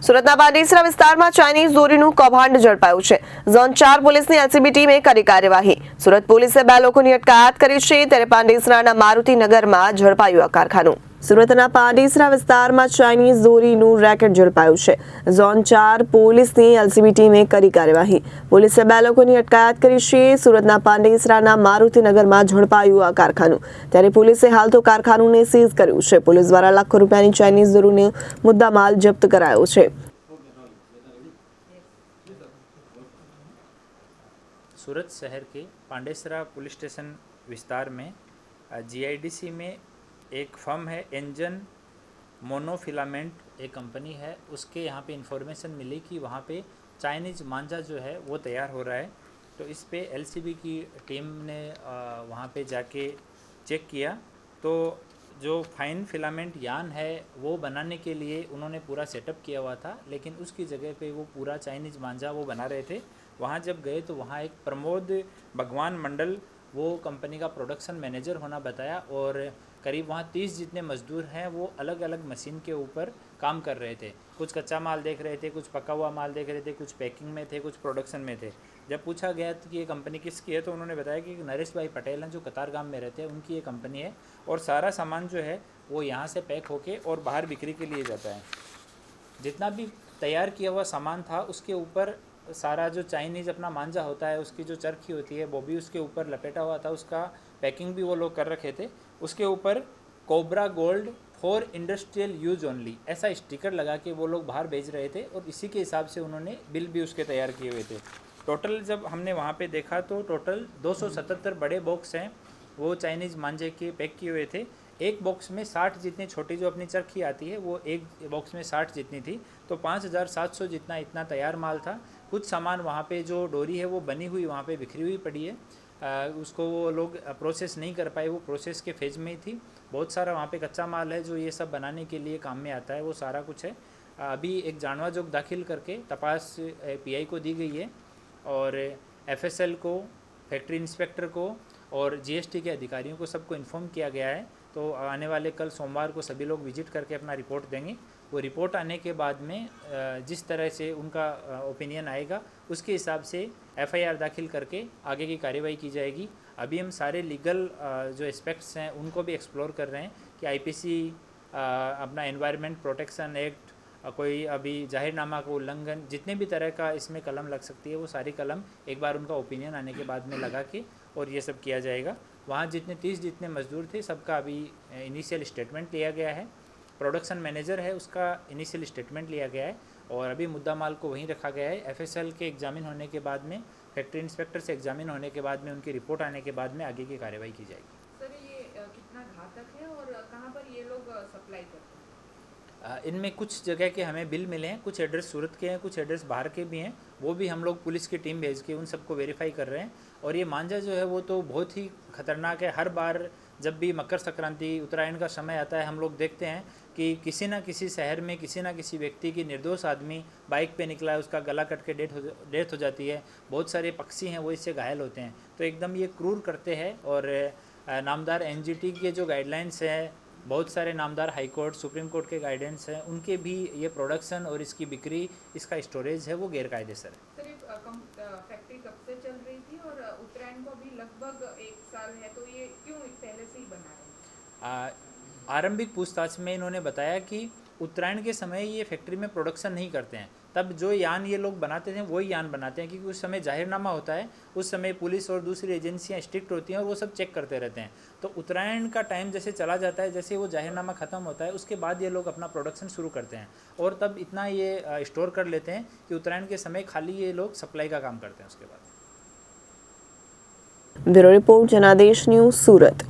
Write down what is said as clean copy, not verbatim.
સુરતના પાંડેસરા વિસ્તારમાં ચાઇનીઝ દોરીનું કૌભાંડ ઝડપાયું છે। ઝોન 4 પોલીસની એલસીબી ટીમે કરી કાર્યવાહી। સુરત પોલીસે 2 લોકોની અટકાયત કરી છે, ત્યારે પાંડેસરાના મારુતિનગરમાં ઝડપાયું આ કારખાનું। સુરતના પાંડેસરા વિસ્તારમાં ચાઇનીઝ દોરીનું રેકેટ ઝડપાયું છે। ઝોન 4 પોલીસની એલસીબી ટીમે કરી કાર્યવાહી। પોલીસે 2 લોકોની અટકાયત કરી છે। સુરતના પાંડેસરાના મારુતિનગરમાં ઝડપાયું આ કારખાનું, ત્યારે પોલીસે હાલ તો કારખાનુંને સીઝ કર્યું છે। પોલીસ દ્વારા લાખો રૂપિયાની ચાઇનીઝ દોરીનો મુદ્દામાલ જપ્ત કરાયો છે। सूरत शहर के पांडेसरा पुलिस स्टेशन विस्तार में जीआईडीसी में एक फर्म है एंजन मोनोफिलामेंट एक कंपनी है, उसके यहाँ पे इंफॉर्मेशन मिली कि वहाँ पे चाइनीज़ मांझा जो है वो तैयार हो रहा है। तो इस पे एलसीबी की टीम ने वहाँ पे जाके चेक किया, तो जो फाइन फिलामेंट यान है वो बनाने के लिए उन्होंने पूरा सेटअप किया हुआ था, लेकिन उसकी जगह पे वो पूरा चाइनीज़ मांझा वो बना रहे थे। वहाँ जब गए तो वहाँ एक प्रमोद भगवान मंडल वो कंपनी का प्रोडक्शन मैनेजर होना बताया, और करीब वहाँ 30 जितने मजदूर हैं वो अलग अलग मशीन के ऊपर काम कर रहे थे। कुछ कच्चा माल देख रहे थे, कुछ पका हुआ माल देख रहे थे, कुछ पैकिंग में थे, कुछ प्रोडक्शन में थे। जब पूछा गया कि ये कंपनी किसकी है, तो उन्होंने बताया कि नरेश भाई पटेल हैं जो कतारगाम में रहते हैं, उनकी ये कंपनी है, और सारा सामान जो है वो यहाँ से पैक होके और बाहर बिक्री के लिए जाता है। जितना भी तैयार किया हुआ सामान था उसके ऊपर सारा जो चाइनीज़ अपना मांझा होता है उसकी जो चरखी होती है वो भी उसके ऊपर लपेटा हुआ था, उसका पैकिंग भी वो लोग कर रखे थे। उसके ऊपर cobra gold for industrial use only ऐसा स्टिकर लगा के वो लोग बाहर भेज रहे थे, और इसी के हिसाब से उन्होंने बिल भी उसके तैयार किए हुए थे। टोटल जब हमने वहाँ पे देखा तो टोटल 277 बड़े बॉक्स हैं वो चाइनीज़ मांझे के पैक किए हुए थे। एक बॉक्स में 60 जितनी छोटी जो अपनी चरखी आती है वो एक बॉक्स में 60 जितनी थी, तो 5700 जितना इतना तैयार माल था। कुछ सामान वहाँ पे जो डोरी है वो बनी हुई वहाँ पे बिखरी हुई पड़ी है, उसको वो लोग प्रोसेस नहीं कर पाए, वो प्रोसेस के फेज में ही थी। बहुत सारा वहाँ पे कच्चा माल है जो ये सब बनाने के लिए काम में आता है, वो सारा कुछ है। अभी एक जानवा जोग दाखिल करके तपास पीआई को दी गई है, और एफएसएल को, फैक्ट्री इंस्पेक्टर को और जीएसटी के अधिकारियों को सबको इन्फॉर्म किया गया है। तो आने वाले कल सोमवार को सभी लोग विजिट करके अपना रिपोर्ट देंगे। वो रिपोर्ट आने के बाद में जिस तरह से उनका ओपिनियन आएगा उसके हिसाब से एफआईआर दाखिल करके आगे की कार्यवाही की जाएगी। अभी हम सारे लीगल जो एस्पेक्ट्स हैं उनको भी एक्सप्लोर कर रहे हैं कि आईपीसी, अपना एनवायरनमेंट प्रोटेक्शन एक्ट, कोई अभी जाहिरनामा का उल्लंघन, जितने भी तरह का इसमें कलम लग सकती है वो सारी कलम एक बार उनका ओपिनियन आने के बाद में लगा के और ये सब किया जाएगा। वहाँ जितने 30 जितने मजदूर थे सबका अभी इनिशियल स्टेटमेंट लिया गया है। प्रोडक्शन मैनेजर है उसका इनिशियल स्टेटमेंट लिया गया है, और अभी मुद्दा माल को वहीं रखा गया है। एफएसएल के एग्जामिन होने के बाद में, फैक्ट्री इंस्पेक्टर से एग्जामिन होने के बाद में, उनकी रिपोर्ट आने के बाद में आगे की कार्यवाही की जाएगी। सर ये कितना घातक है और कहाँ पर ये लोग सप्लाई करते हैं? इनमें कुछ जगह के हमें बिल मिले हैं, कुछ एड्रेस सूरत के हैं, कुछ एड्रेस बाहर के भी हैं, वो भी हम लोग पुलिस की टीम भेज के उन सबको वेरीफाई कर रहे हैं। और ये मांझा जो है वो तो बहुत ही ख़तरनाक है। हर बार जब भी मकर संक्रांति, उत्तरायण का समय आता है, हम लोग देखते हैं कि किसी न किसी शहर में किसी न किसी व्यक्ति की, निर्दोष आदमी बाइक पे निकला है, उसका गला कट के डेथ हो जाती है। बहुत सारे पक्षी हैं वो इससे घायल होते हैं। तो एकदम ये क्रूर करते हैं, और नामदार एनजीटी के जो गाइडलाइंस हैं, बहुत सारे नामदार हाई कोर्ट, सुप्रीम कोर्ट के गाइडेंस हैं, उनके भी ये प्रोडक्शन और इसकी बिक्री, इसका स्टोरेज है वो गैरकायदेसर है। सर फैक्ट्री कब से चल रही थी और उत्तरायण को अभी लगभग 1 साल है, तो ये क्यों पहले से ही बना रहे हैं? आरंभिक पूछताछ में इन्होंने बताया कि उत्तरायण के समय ये फैक्ट्री में प्रोडक्शन नहीं करते हैं, तब जो यान ये लोग बनाते थे वही यान बनाते हैं, क्योंकि उस समय जाहिरनामा होता है, उस समय पुलिस और दूसरी एजेंसियां स्ट्रिक्ट होती हैं और वो सब चेक करते रहते हैं। तो उत्तरायण का टाइम जैसे चला जाता है, जैसे वो जाहिरनामा ख़त्म होता है उसके बाद ये लोग अपना प्रोडक्शन शुरू करते हैं, और तब इतना ये स्टोर कर लेते हैं कि उत्तरायण के समय खाली ये लोग सप्लाई का काम करते हैं उसके बाद। ब्यूरो रिपोर्ट, जनादेश न्यूज़, सूरत।